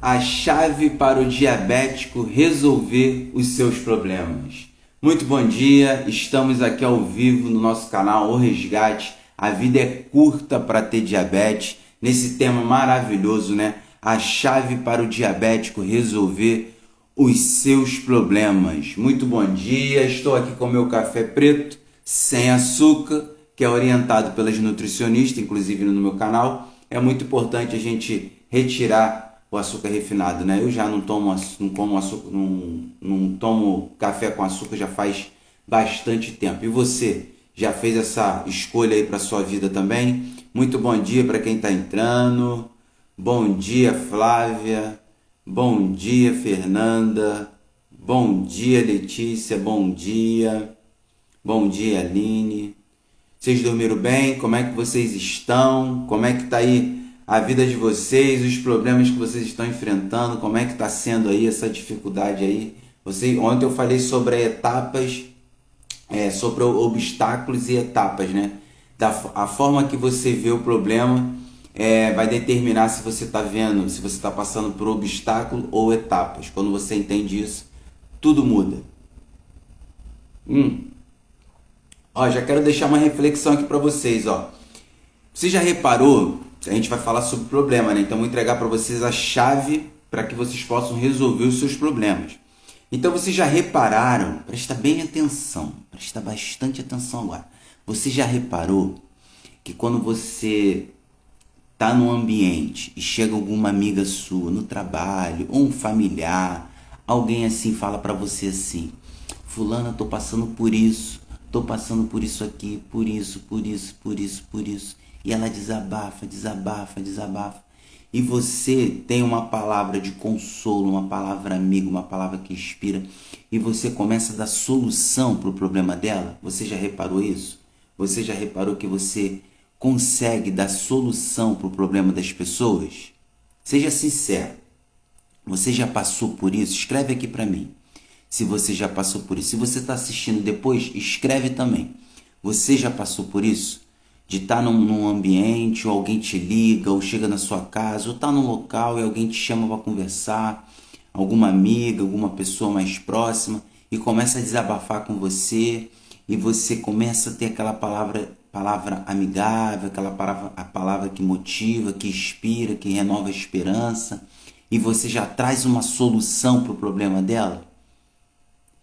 A chave para o diabético resolver os seus problemas. Muito bom dia, estamos aqui ao vivo no nosso canal O Resgate. A vida é curta para ter diabetes. Nesse tema maravilhoso, né? A chave para o diabético resolver os seus problemas. Muito bom dia, estou aqui com meu café preto, sem açúcar, que é orientado pelas nutricionistas, inclusive no meu canal. É muito importante a gente retirar o açúcar refinado, né? Eu já não tomo açúcar, não tomo café com açúcar já faz bastante tempo. E você já fez essa escolha aí para sua vida também? Muito bom dia para quem está entrando. Bom dia, Flávia. Bom dia, Fernanda. Bom dia, Letícia. Bom dia. Bom dia, Aline. Vocês dormiram bem? Como é que vocês estão? Como é que está aí a vida de vocês, os problemas que vocês estão enfrentando? Como é que está sendo aí essa dificuldade aí? Ontem eu falei sobre etapas, sobre obstáculos e etapas, né? A forma que você vê o problema vai determinar se você está vendo, se você está passando por obstáculo ou etapas. Quando você entende isso, tudo muda. Ó, já quero deixar uma reflexão aqui para vocês, ó. Você já reparou? A gente vai falar sobre problema, né? Então vou entregar para vocês a chave para que vocês possam resolver os seus problemas. Então vocês já repararam? Presta bem atenção, presta bastante atenção agora. Você já reparou que quando você tá num ambiente e chega alguma amiga sua no trabalho ou um familiar, alguém assim fala para você assim: fulana, tô passando por isso. Tô passando por isso aqui, por isso. E ela desabafa. E você tem uma palavra de consolo, uma palavra amiga, uma palavra que inspira. E você começa a dar solução para o problema dela. Você já reparou isso? Você já reparou que você consegue dar solução para o problema das pessoas? Seja sincero. Você já passou por isso? Escreve aqui para mim. Se você já passou por isso. Se você está assistindo depois, escreve também. Você já passou por isso? De estar num ambiente, ou alguém te liga, ou chega na sua casa, ou está num local e alguém te chama para conversar, alguma amiga, alguma pessoa mais próxima, e começa a desabafar com você, e você começa a ter aquela palavra amigável, a palavra que motiva, que inspira, que renova a esperança, e você já traz uma solução para o problema dela?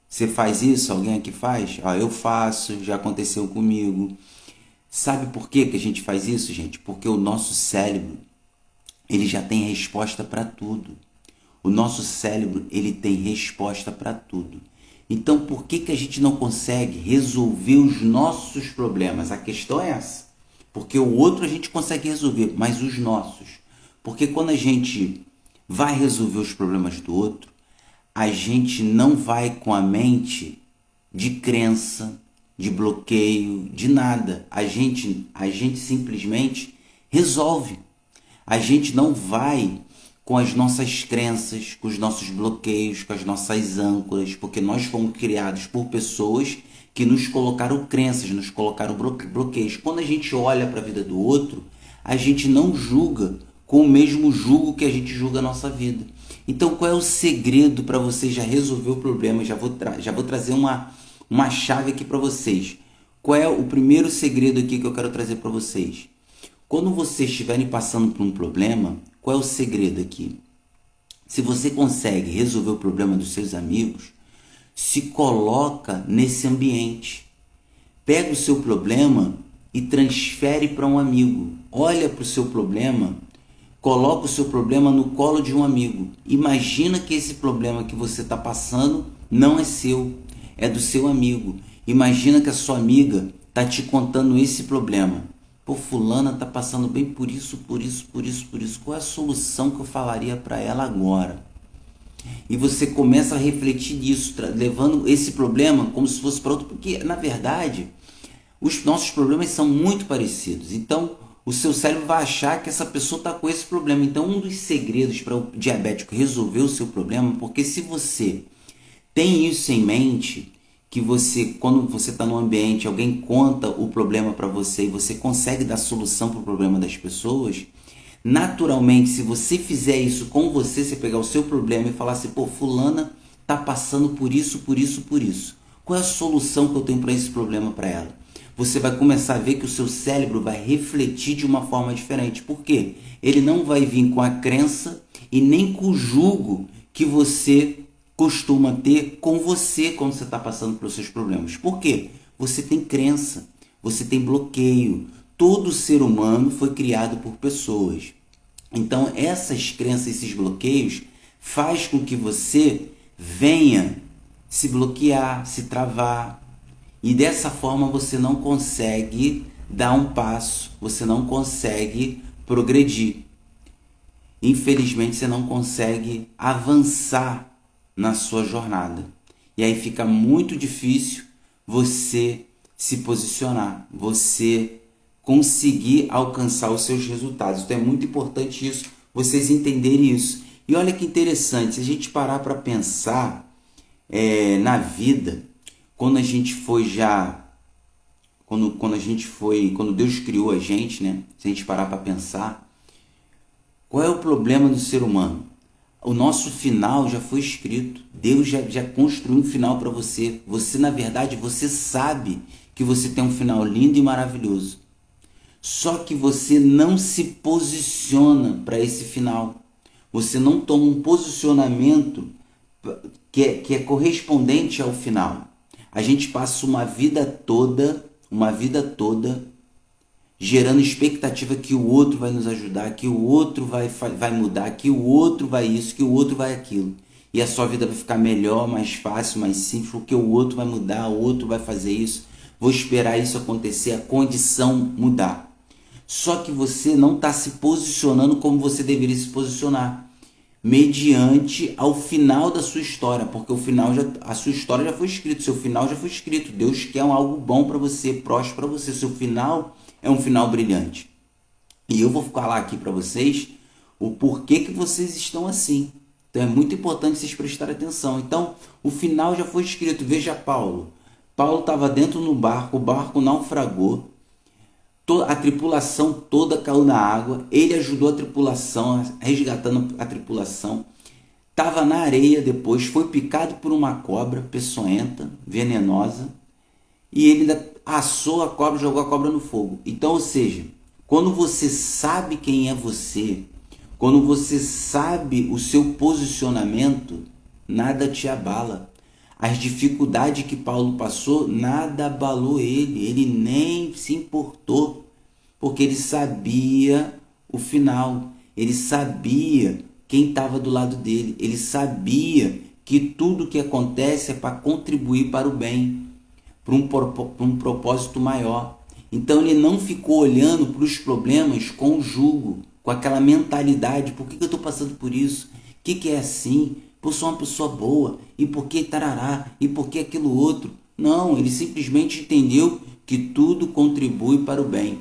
Você faz isso? Alguém aqui faz? Eu faço, já aconteceu comigo. Sabe por que a gente faz isso, gente? Porque o nosso cérebro, ele já tem resposta para tudo. O nosso cérebro, ele tem resposta para tudo. Então, por que a gente não consegue resolver os nossos problemas? A questão é essa. Porque o outro a gente consegue resolver, mas os nossos. Porque quando a gente vai resolver os problemas do outro, a gente não vai com a mente de crença, de bloqueio, de nada. A gente simplesmente resolve. A gente não vai com as nossas crenças, com os nossos bloqueios, com as nossas âncoras, porque nós fomos criados por pessoas que nos colocaram crenças, nos colocaram bloqueios. Quando a gente olha para a vida do outro, a gente não julga com o mesmo julgo que a gente julga a nossa vida. Então, qual é o segredo para você já resolver o problema? Já vou trazer uma chave aqui para vocês. Qual é o primeiro segredo aqui que eu quero trazer para vocês? Quando vocês estiverem passando por um problema, qual é o segredo aqui? Se você consegue resolver o problema dos seus amigos, se coloca nesse ambiente. Pega o seu problema e transfere para um amigo. Olha para o seu problema. Coloca o seu problema no colo de um amigo. Imagina que esse problema que você está passando não é seu, é do seu amigo. Imagina que a sua amiga está te contando esse problema. Pô, fulana está passando bem por isso. Qual é a solução que eu falaria para ela agora? E você começa a refletir nisso, levando esse problema como se fosse para outro. Porque, na verdade, os nossos problemas são muito parecidos. Então, o seu cérebro vai achar que essa pessoa está com esse problema. Então, um dos segredos para o diabético resolver o seu problema, porque se você tem isso em mente, que você, quando você está no ambiente, alguém conta o problema para você e você consegue dar solução para o problema das pessoas, Naturalmente, se você fizer isso com você, você pegar o seu problema e falar assim, pô, fulana tá passando por isso, por isso, por isso. Qual é a solução que eu tenho para esse problema para ela? Você vai começar a ver que o seu cérebro vai refletir de uma forma diferente. Por quê? Ele não vai vir com a crença e nem com o julgo que você costuma ter com você quando você está passando pelos seus problemas. Por quê? Você tem crença, você tem bloqueio. Todo ser humano foi criado por pessoas. Então, essas crenças, esses bloqueios, faz com que você venha se bloquear, se travar. E dessa forma você não consegue dar um passo, você não consegue progredir. Infelizmente, você não consegue avançar na sua jornada. E aí fica muito difícil você se posicionar, você conseguir alcançar os seus resultados. Então é muito importante isso, vocês entenderem isso. E olha que interessante, se a gente parar para pensar na vida, quando a gente foi já, quando Deus criou a gente, né? Se a gente parar para pensar, qual é o problema do ser humano? O nosso final já foi escrito. Deus já construiu um final para você. Você, na verdade, você sabe que você tem um final lindo e maravilhoso. Só que você não se posiciona para esse final. Você não toma um posicionamento que é correspondente ao final. A gente passa uma vida toda gerando expectativa que o outro vai nos ajudar, que o outro vai mudar, que o outro vai isso, que o outro vai aquilo. E a sua vida vai ficar melhor, mais fácil, mais simples, porque o outro vai mudar, o outro vai fazer isso. Vou esperar isso acontecer, a condição mudar. Só que você não está se posicionando como você deveria se posicionar, mediante ao final da sua história, porque a sua história já foi escrita, seu final já foi escrito. Deus quer algo bom para você, próspero para você. Seu final é um final brilhante. E eu vou falar aqui para vocês o porquê que vocês estão assim. Então é muito importante vocês prestarem atenção. Então, o final já foi escrito. Veja Paulo. Paulo estava dentro no barco, o barco naufragou. A tripulação toda caiu na água. Ele ajudou a tripulação, resgatando a tripulação. Estava na areia depois, foi picado por uma cobra peçonhenta, venenosa. E ele assou a cobra, jogou a cobra no fogo. Então, ou seja, quando você sabe quem é você, quando você sabe o seu posicionamento, nada te abala. As dificuldades que Paulo passou, nada abalou ele nem se importou, porque ele sabia o final, ele sabia quem estava do lado dele, ele sabia que tudo que acontece é para contribuir para o bem, para um propósito maior. Então ele não ficou olhando para os problemas com julgo, com aquela mentalidade, por que eu estou passando por isso? O que é assim? Eu sou uma pessoa boa, e por que tarará, e por que aquilo outro? Não, ele simplesmente entendeu que tudo contribui para o bem.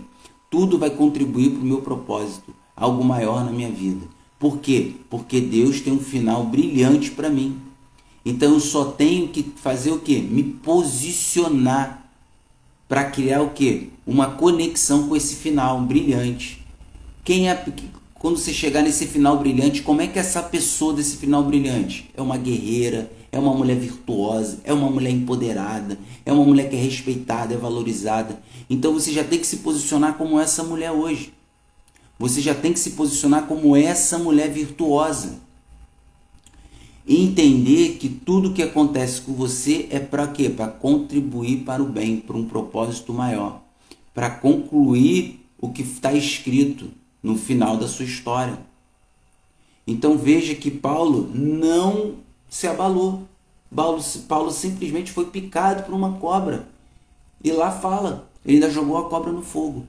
Tudo vai contribuir para o meu propósito, algo maior na minha vida. Por quê? Porque Deus tem um final brilhante para mim. Então eu só tenho que fazer o quê? Me posicionar para criar o quê? Uma conexão com esse final brilhante. Quando você chegar nesse final brilhante, como é que é essa pessoa desse final brilhante? É uma guerreira, é uma mulher virtuosa, é uma mulher empoderada, é uma mulher que é respeitada, é valorizada. Então você já tem que se posicionar como essa mulher hoje. Você já tem que se posicionar como essa mulher virtuosa. E entender que tudo que acontece com você é para quê? Para contribuir para o bem, para um propósito maior. Para concluir o que está escrito no final da sua história. Então veja que Paulo não se abalou. Paulo simplesmente foi picado por uma cobra. E lá fala, ele ainda jogou a cobra no fogo.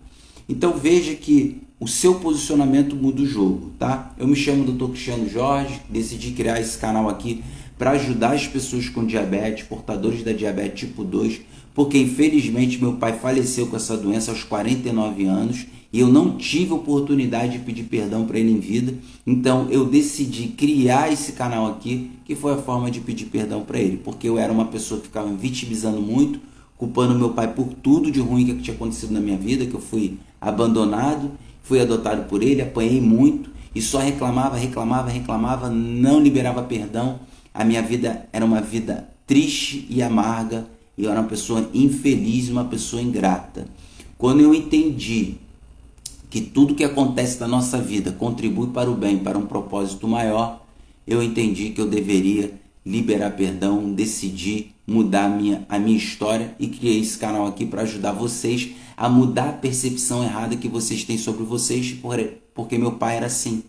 Então veja que o seu posicionamento muda o jogo, tá? Eu me chamo Dr. Cristiano Jorge, decidi criar esse canal aqui para ajudar as pessoas com diabetes, portadores da diabetes tipo 2, porque infelizmente meu pai faleceu com essa doença aos 49 anos e eu não tive oportunidade de pedir perdão para ele em vida. Então eu decidi criar esse canal aqui, que foi a forma de pedir perdão para ele, porque eu era uma pessoa que ficava me vitimizando muito, culpando meu pai por tudo de ruim que tinha acontecido na minha vida, que eu fui abandonado, fui adotado por ele, apanhei muito e só reclamava, não liberava perdão. A minha vida era uma vida triste e amarga, e eu era uma pessoa infeliz, uma pessoa ingrata. Quando eu entendi que tudo que acontece na nossa vida contribui para o bem, para um propósito maior, eu entendi que eu deveria liberar perdão, decidi mudar a minha história e criei esse canal aqui para ajudar vocês a mudar a percepção errada que vocês têm sobre vocês, porque meu pai era assim.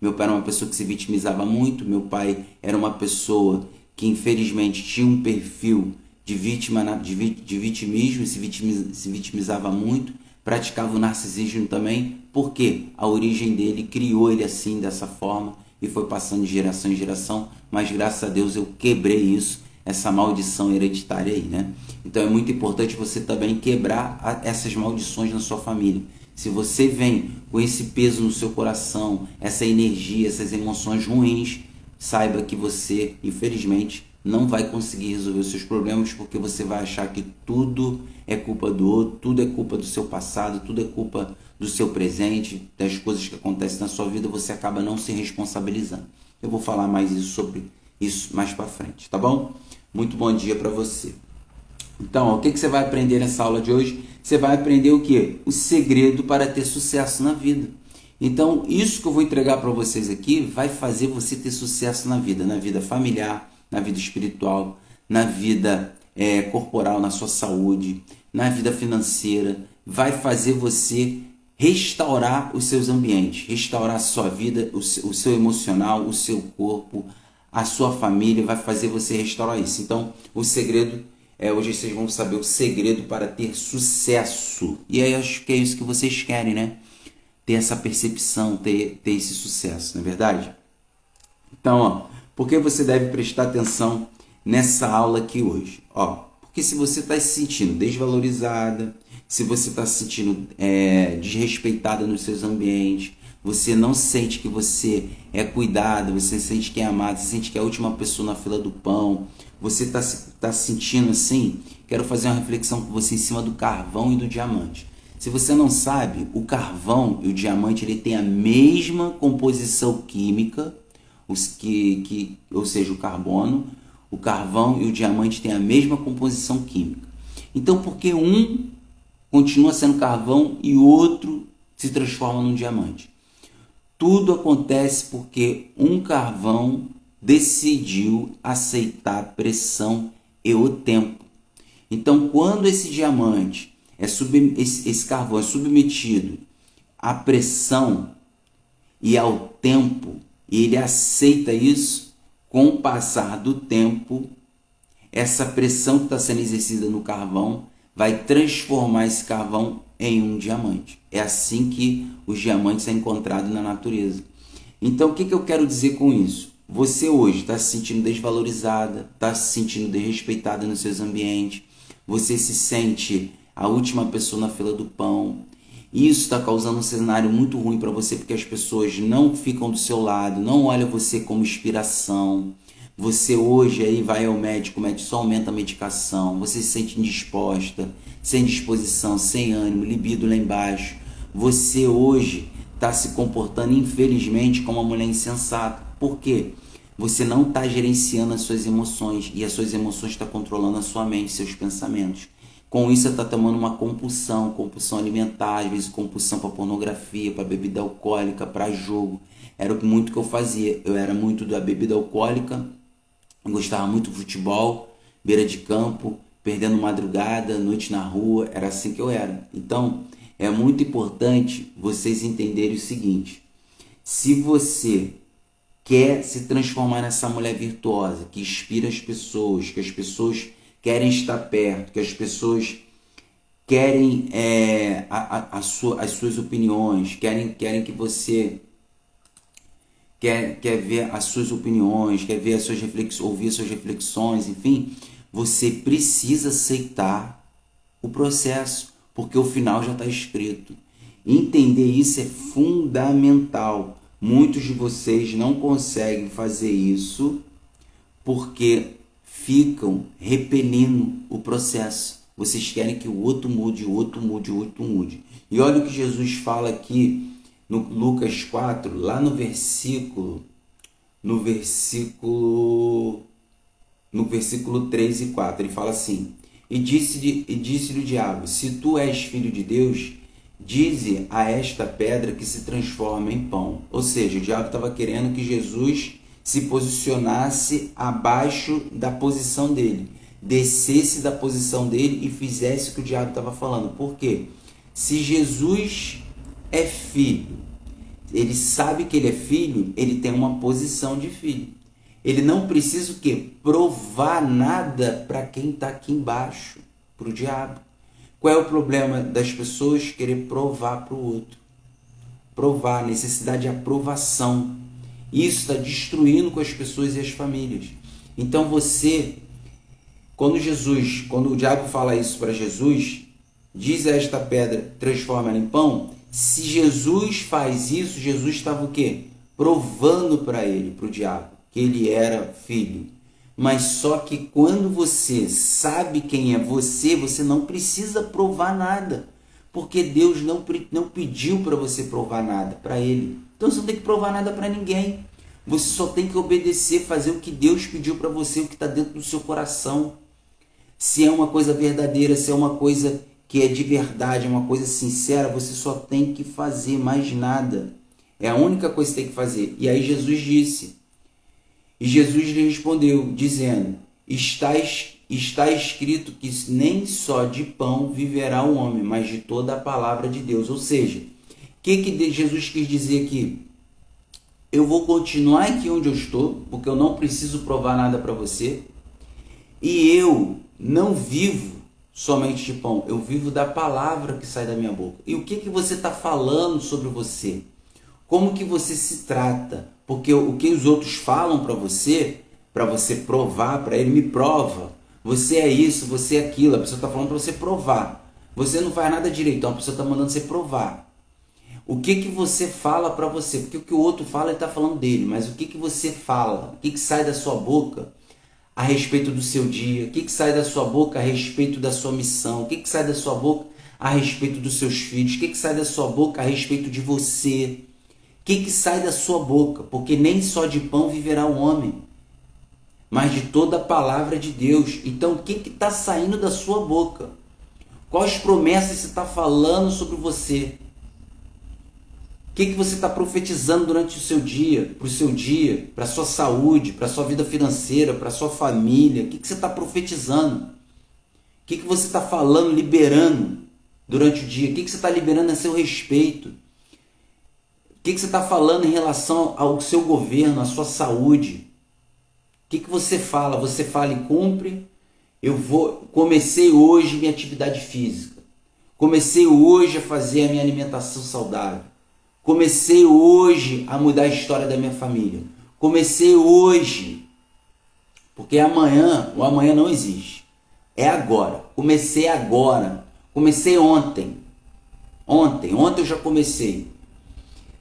Meu pai era uma pessoa que se vitimizava muito, meu pai era uma pessoa que infelizmente tinha um perfil de vítima, de vitimismo, se vitimizava muito, praticava o narcisismo também, porque a origem dele criou ele assim, dessa forma, e foi passando de geração em geração, mas graças a Deus eu quebrei isso, essa maldição hereditária aí, né? Então é muito importante você também quebrar essas maldições na sua família. Se você vem com esse peso no seu coração, essa energia, essas emoções ruins, saiba que você, infelizmente, não vai conseguir resolver os seus problemas, porque você vai achar que tudo é culpa do outro, tudo é culpa do seu passado, tudo é culpa do seu presente, das coisas que acontecem na sua vida, você acaba não se responsabilizando. Eu vou falar mais sobre isso mais para frente, tá bom? Muito bom dia para você. Então, o que você vai aprender nessa aula de hoje? Você vai aprender o quê? O segredo para ter sucesso na vida. Então, isso que eu vou entregar para vocês aqui vai fazer você ter sucesso na vida familiar, na vida espiritual, na vida corporal, na sua saúde, na vida financeira. Vai fazer você restaurar os seus ambientes, restaurar a sua vida, o seu emocional, o seu corpo, a sua família, vai fazer você restaurar isso. Então, o segredo hoje vocês vão saber o segredo para ter sucesso. E aí, acho que é isso que vocês querem, né? Ter essa percepção, ter esse sucesso, não é verdade? Então, por que você deve prestar atenção nessa aula aqui hoje? Porque se você está se sentindo desvalorizada, se você está se sentindo desrespeitada nos seus ambientes, você não sente que você é cuidado, você sente que é amado, você sente que é a última pessoa na fila do pão, você está se sentindo assim, quero fazer uma reflexão com você em cima do carvão e do diamante. Se você não sabe, o carvão e o diamante ele tem a mesma composição química, ou seja, o carbono, o carvão e o diamante têm a mesma composição química. Então, por que um continua sendo carvão e o outro se transforma num diamante? Tudo acontece porque um carvão decidiu aceitar a pressão e o tempo. Então, quando esse diamante, esse carvão é submetido à pressão e ao tempo, e ele aceita isso, com o passar do tempo, essa pressão que está sendo exercida no carvão vai transformar esse carvão em um diamante. É assim que os diamantes são encontrados na natureza. Então, o que eu quero dizer com isso? Você hoje está se sentindo desvalorizada, está se sentindo desrespeitada nos seus ambientes, você se sente a última pessoa na fila do pão. Isso está causando um cenário muito ruim para você, porque as pessoas não ficam do seu lado, não olham você como inspiração. Você hoje aí vai ao médico, o médico só aumenta a medicação, você se sente indisposta, sem disposição, sem ânimo, libido lá embaixo. Você hoje está se comportando, infelizmente, como uma mulher insensata. Por quê? Você não está gerenciando as suas emoções, e as suas emoções estão controlando a sua mente, seus pensamentos. Com isso, você está tomando uma compulsão alimentar, às vezes compulsão para pornografia, para bebida alcoólica, para jogo. Era muito que eu fazia. Eu era muito da bebida alcoólica, gostava muito do futebol, beira de campo, perdendo madrugada, noite na rua, era assim que eu era. Então, é muito importante vocês entenderem o seguinte: se você quer se transformar nessa mulher virtuosa, que inspira as pessoas, que as pessoas querem estar perto, que as pessoas querem as suas opiniões, querem que você quer ver as suas opiniões, quer ver ouvir as suas reflexões, enfim, você precisa aceitar o processo, porque o final já está escrito. Entender isso é fundamental. Muitos de vocês não conseguem fazer isso porque ficam repelindo o processo. Vocês querem que o outro mude, o outro mude, o outro mude. E olha o que Jesus fala aqui no Lucas 4, lá no versículo 3 e 4, ele fala assim: E disse-lhe o diabo: Se tu és filho de Deus, dize a esta pedra que se transforma em pão. Ou seja, o diabo estava querendo que Jesus se posicionasse abaixo da posição dele, descesse da posição dele e fizesse o que o diabo estava falando. Por quê? Se Jesus é filho, ele sabe que ele é filho, ele tem uma posição de filho. Ele não precisa o quê? Provar nada para quem está aqui embaixo, para o diabo. Qual é o problema das pessoas querer provar para o outro? Provar, necessidade de aprovação. Isso está destruindo com as pessoas e as famílias. Então você, quando o diabo fala isso para Jesus, diz a esta pedra, transforma ela em pão. Se Jesus faz isso, Jesus estava o quê? Provando para ele, para o diabo, que ele era filho. Mas só que quando você sabe quem é você, você não precisa provar nada. Porque Deus não pediu para você provar nada para ele. Então você não tem que provar nada para ninguém. Você só tem que obedecer, fazer o que Deus pediu para você, o que está dentro do seu coração. Se é uma coisa verdadeira, se é uma coisa que é de verdade, é uma coisa sincera, você só tem que fazer, mais nada. É a única coisa que você tem que fazer. E aí Jesus disse, e Jesus lhe respondeu, dizendo: está escrito que nem só de pão viverá o homem, mas de toda a palavra de Deus. Ou seja, o que Jesus quis dizer aqui? Eu vou continuar aqui onde eu estou, porque eu não preciso provar nada para você. E eu não vivo somente de pão, eu vivo da palavra que sai da minha boca. E o que você está falando sobre você? Como que você se trata? Porque o que os outros falam para você provar para ele, me prova. Você é isso, você é aquilo. A pessoa está falando para você provar. Você não faz nada direito, então a pessoa está mandando você provar. O que você fala para você? Porque o que o outro fala, ele está falando dele. Mas o que você fala? O que sai da sua boca a respeito do seu dia? O que sai da sua boca a respeito da sua missão? O que sai da sua boca a respeito dos seus filhos? O que sai da sua boca a respeito de você? O que sai da sua boca? Porque nem só de pão viverá o homem, mas de toda a palavra de Deus. Então, o que está saindo da sua boca? Quais promessas você está falando sobre você? O que você está profetizando durante o seu dia, para a sua saúde, para a sua vida financeira, para a sua família? O que você está profetizando? O que você está falando, liberando durante o dia? O que você está liberando a seu respeito? O que você está falando em relação ao seu governo, à sua saúde? O que você fala? Você fala e cumpre? Comecei hoje minha atividade física. Comecei hoje a fazer a minha alimentação saudável. Comecei hoje a mudar a história da minha família. Comecei hoje, porque o amanhã não existe. É agora. Comecei agora. Comecei ontem. Ontem eu já comecei.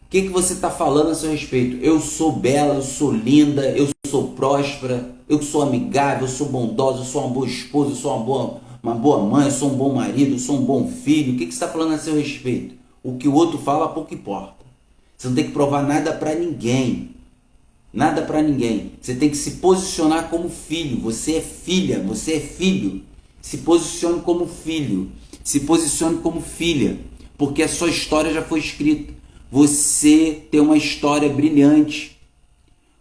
O que você está falando a seu respeito? Eu sou bela, eu sou linda, eu sou próspera, eu sou amigável, eu sou bondosa, eu sou uma boa esposa, eu sou uma boa mãe, eu sou um bom marido, eu sou um bom filho. O que você está falando a seu respeito? O que o outro fala pouco importa. Você não tem que provar nada para ninguém. Nada para ninguém. Você tem que se posicionar como filho. Você é filha, você é filho. Se posicione como filho. Se posicione como filha. Porque a sua história já foi escrita. Você tem uma história brilhante.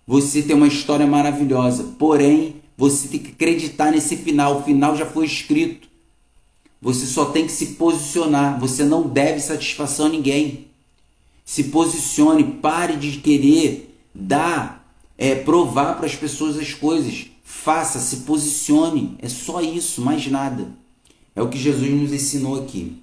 Você tem uma história maravilhosa. Porém, você tem que acreditar nesse final. O final já foi escrito. Você só tem que se posicionar. Você não deve satisfação a ninguém. Se posicione, pare de querer provar para as pessoas as coisas. Faça, se posicione. É só isso, mais nada. É o que Jesus nos ensinou aqui.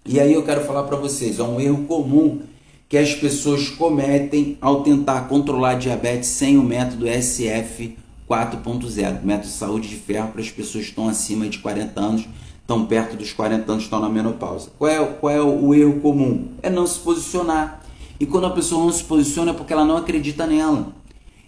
E aí eu quero falar para vocês, é um erro comum que as pessoas cometem ao tentar controlar a diabetes sem o método SF 4.0, método de saúde de ferro para as pessoas que estão acima de 40 anos, estão perto dos 40 anos, estão na menopausa. Qual é o erro comum? É não se posicionar. E quando a pessoa não se posiciona é porque ela não acredita nela.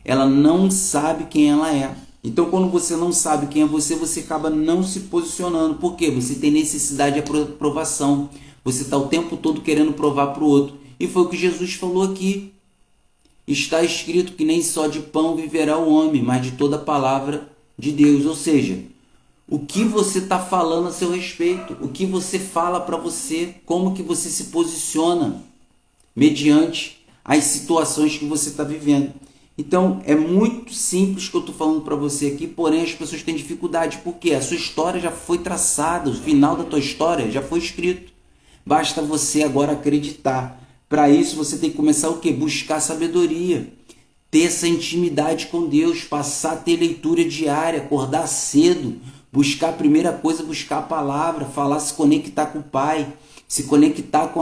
Ela não sabe quem ela é. Então, quando você não sabe quem é você acaba não se posicionando. Por quê? Você tem necessidade de aprovação. Você está o tempo todo querendo provar para o outro. E foi o que Jesus falou aqui. Está escrito que nem só de pão viverá o homem, mas de toda a palavra de Deus. Ou seja, o que você está falando a seu respeito, o que você fala para você, como que você se posiciona mediante as situações que você está vivendo. Então, é muito simples que eu estou falando para você aqui, porém as pessoas têm dificuldade, porque a sua história já foi traçada, o final da tua história já foi escrito. Basta você agora acreditar. Para isso, você tem que começar o quê? Buscar sabedoria, ter essa intimidade com Deus, passar a ter leitura diária, acordar cedo, buscar a primeira coisa, buscar a palavra, falar, se conectar com o Pai, se conectar com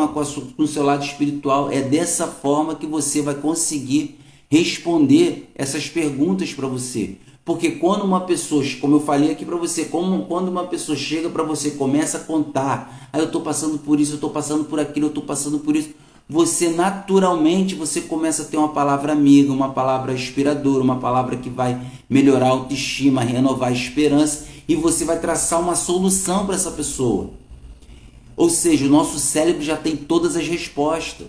o seu lado espiritual. É dessa forma que você vai conseguir responder essas perguntas para você. Porque quando uma pessoa, como eu falei aqui para você, quando uma pessoa chega para você, começa a contar, eu estou passando por isso, eu estou passando por aquilo, eu estou passando por isso, você naturalmente você começa a ter uma palavra amiga, uma palavra inspiradora, uma palavra que vai melhorar a autoestima, renovar a esperança, e você vai traçar uma solução para essa pessoa. Ou seja, o nosso cérebro já tem todas as respostas.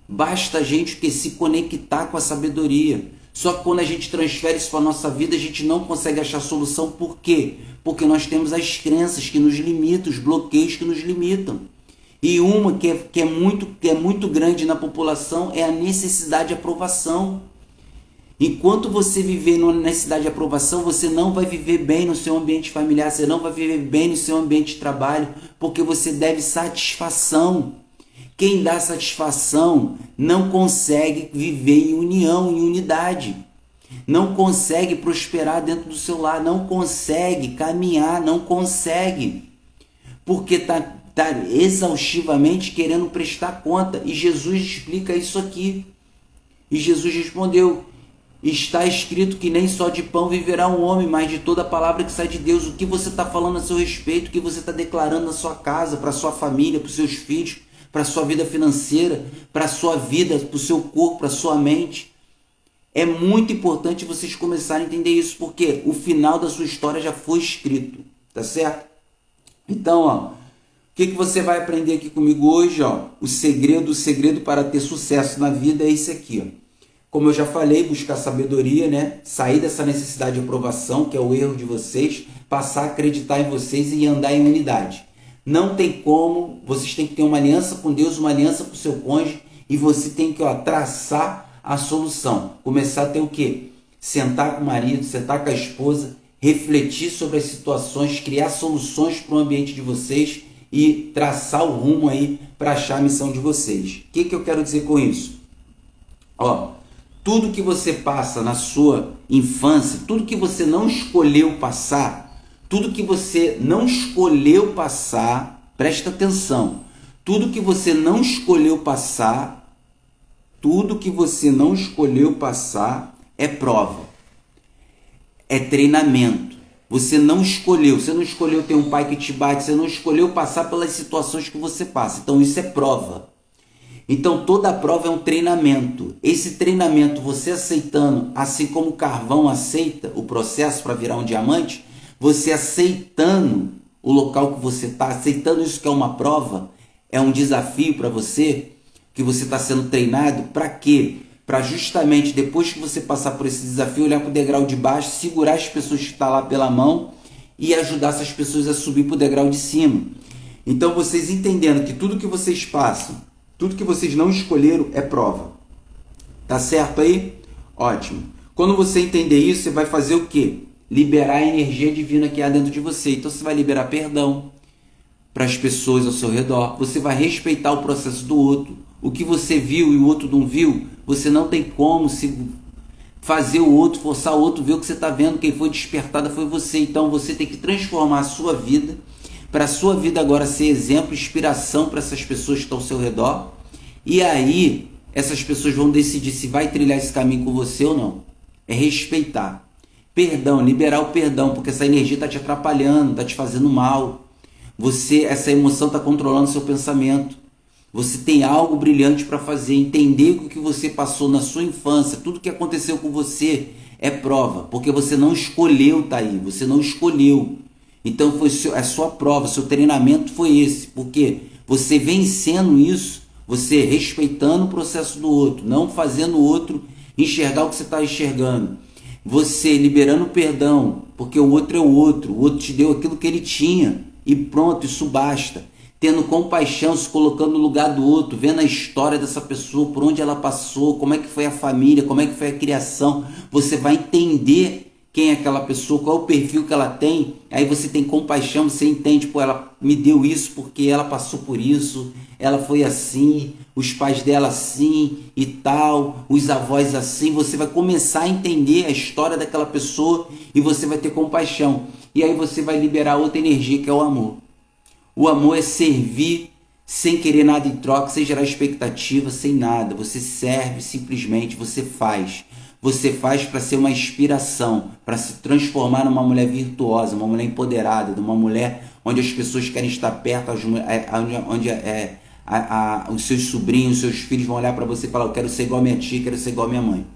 Basta a gente que se conectar com a sabedoria. Só que quando a gente transfere isso para a nossa vida, a gente não consegue achar solução. Por quê? Porque nós temos as crenças que nos limitam, os bloqueios que nos limitam. E uma que é muito grande na população é a necessidade de aprovação. Enquanto você viver na necessidade de aprovação, você não vai viver bem no seu ambiente familiar, você não vai viver bem no seu ambiente de trabalho, porque você deve satisfação. Quem dá satisfação não consegue viver em união, em unidade. Não consegue prosperar dentro do seu lar, não consegue caminhar, não consegue. Porque está exaustivamente querendo prestar conta. E Jesus explica isso aqui. E Jesus respondeu: está escrito que nem só de pão viverá um homem, mas de toda a palavra que sai de Deus. O que você está falando a seu respeito, o que você está declarando na sua casa, para a sua família, para os seus filhos, para a sua vida financeira, para a sua vida, para o seu corpo, para a sua mente. É muito importante vocês começarem a entender isso, porque o final da sua história já foi escrito, tá certo? Então, o que você vai aprender aqui comigo hoje? O segredo para ter sucesso na vida é esse aqui. Como eu já falei, buscar sabedoria, né? Sair dessa necessidade de aprovação, que é o erro de vocês, passar a acreditar em vocês e andar em unidade. Não tem como, vocês têm que ter uma aliança com Deus, uma aliança com o seu cônjuge, e você tem que traçar a solução. Começar a ter o quê? Sentar com o marido, sentar com a esposa, refletir sobre as situações, criar soluções para o ambiente de vocês e traçar o rumo aí para achar a missão de vocês. O que eu quero dizer com isso? Tudo que você passa na sua infância, tudo que você não escolheu passar, tudo que você não escolheu passar, presta atenção, tudo que você não escolheu passar, é prova, é treinamento. Você não escolheu ter um pai que te bate, você não escolheu passar pelas situações que você passa, então isso é prova. Então toda a prova é um treinamento. Esse treinamento, você aceitando, assim como o carvão aceita o processo para virar um diamante, você aceitando o local que você está, aceitando isso que é uma prova, é um desafio para você, que você está sendo treinado. Para quê? Para justamente depois que você passar por esse desafio, olhar para o degrau de baixo, segurar as pessoas que estão lá pela mão e ajudar essas pessoas a subir para o degrau de cima. Então vocês entendendo que tudo que vocês passam, tudo que vocês não escolheram é prova. Tá certo aí? Ótimo. Quando você entender isso, você vai fazer o quê? Liberar a energia divina que há dentro de você. Então você vai liberar perdão para as pessoas ao seu redor. Você vai respeitar o processo do outro. O que você viu e o outro não viu, você não tem como se fazer o outro, forçar o outro ver o que você está vendo. Quem foi despertada foi você. Então você tem que transformar a sua vida, para a sua vida agora ser exemplo, inspiração para essas pessoas que estão ao seu redor. E aí essas pessoas vão decidir se vai trilhar esse caminho com você ou não. É respeitar. Perdão, liberar o perdão, porque essa energia está te atrapalhando, está te fazendo mal. Essa emoção está controlando seu pensamento. Você tem algo brilhante para fazer. Entender o que você passou na sua infância, tudo que aconteceu com você é prova, porque você não escolheu estar aí, você não escolheu. Então foi a sua prova, seu treinamento foi esse, porque você vencendo isso, Você respeitando o processo do outro, não fazendo o outro enxergar o que você está enxergando. Você liberando perdão, porque o outro é o outro te deu aquilo que ele tinha e pronto, isso basta. Tendo compaixão, se colocando no lugar do outro, vendo a história dessa pessoa, por onde ela passou, como é que foi a família, como é que foi a criação. Você vai entender quem é aquela pessoa, qual é o perfil que ela tem. Aí você tem compaixão, você entende, pô, ela me deu isso porque ela passou por isso, ela foi assim, os pais dela assim e tal, os avós assim. Você vai começar a entender a história daquela pessoa e você vai ter compaixão. E aí você vai liberar outra energia, que é o amor. O amor é servir sem querer nada em troca, sem gerar expectativa, sem nada. Você serve simplesmente, você faz. Você faz para ser uma inspiração, para se transformar numa mulher virtuosa, uma mulher empoderada, numa mulher onde as pessoas querem estar perto, onde os seus sobrinhos, os seus filhos vão olhar para você e falar: eu quero ser igual a minha tia, quero ser igual a minha mãe.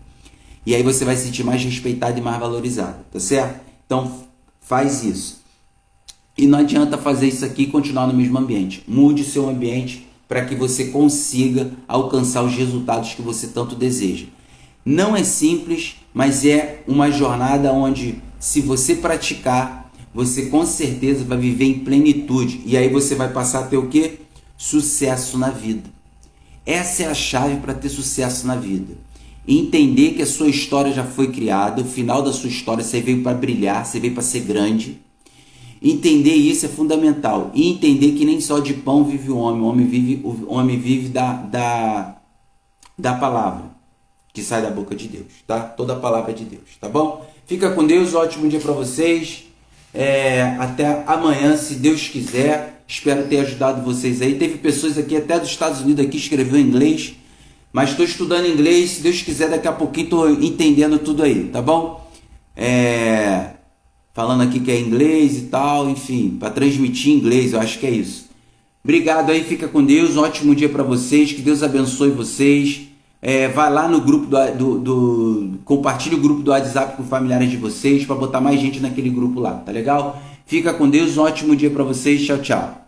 E aí você vai se sentir mais respeitado e mais valorizado, tá certo? Então faz isso. E não adianta fazer isso aqui e continuar no mesmo ambiente. Mude seu ambiente para que você consiga alcançar os resultados que você tanto deseja. Não é simples, mas é uma jornada onde, se você praticar, você com certeza vai viver em plenitude. E aí você vai passar a ter o quê? Sucesso na vida. Essa é a chave para ter sucesso na vida. Entender que a sua história já foi criada, o final da sua história, você veio para brilhar, você veio para ser grande. Entender isso é fundamental. E entender que nem só de pão vive o homem vive da palavra que sai da boca de Deus, tá? Toda a palavra é de Deus, tá bom? Fica com Deus, ótimo dia para vocês. Até amanhã, se Deus quiser. Espero ter ajudado vocês aí. Teve pessoas aqui até dos Estados Unidos aqui escreveu em inglês, mas estou estudando inglês. Se Deus quiser, daqui a pouquinho estou entendendo tudo aí, tá bom? Falando aqui que é inglês e tal, enfim, para transmitir inglês, eu acho que é isso. Obrigado aí, fica com Deus, um ótimo dia para vocês, que Deus abençoe vocês. Vai lá no grupo compartilhe o grupo do WhatsApp com familiares de vocês para botar mais gente naquele grupo lá, tá legal? Fica com Deus, um ótimo dia para vocês, tchau, tchau.